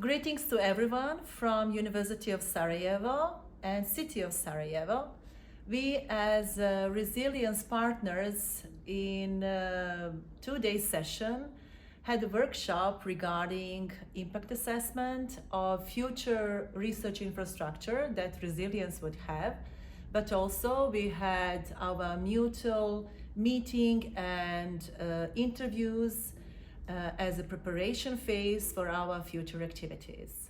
Greetings to everyone from University of Sarajevo and City of Sarajevo. We as resilience partners in a 2-day session had a workshop regarding impact assessment of future research infrastructure that resilience would have, but also we had our mutual meeting and interviews as a preparation phase for our future activities.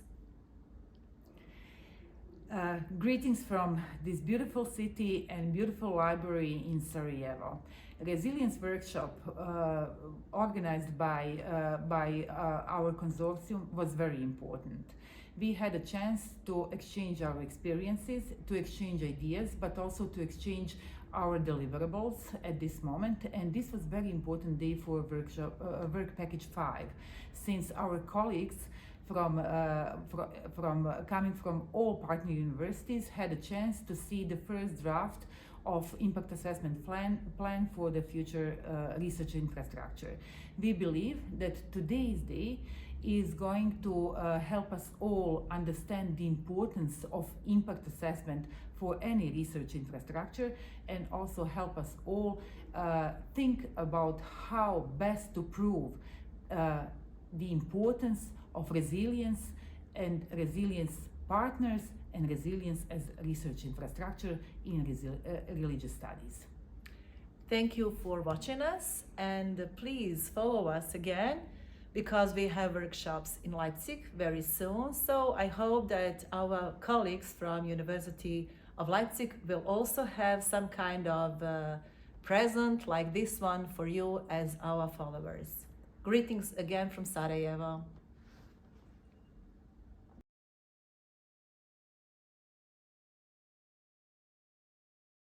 Greetings from this beautiful city and beautiful library in Sarajevo. A resilience workshop organized by our consortium was very important. We had a chance to exchange our experiences, to exchange ideas, but also to exchange our deliverables at this moment, and this was very important day for work package 5, since our colleagues coming from all partner universities had a chance to see the first draft of impact assessment plan for the future research infrastructure. We believe that today's day is going to help us all understand the importance of impact assessment for any research infrastructure, and also help us all think about how best to prove the importance of resilience and resilience partners and resilience as research infrastructure in religious studies. Thank you for watching us, and please follow us again because we have workshops in Leipzig very soon. So I hope that our colleagues from University of Leipzig will also have some kind of present like this one for you as our followers. Greetings again from Sarajevo.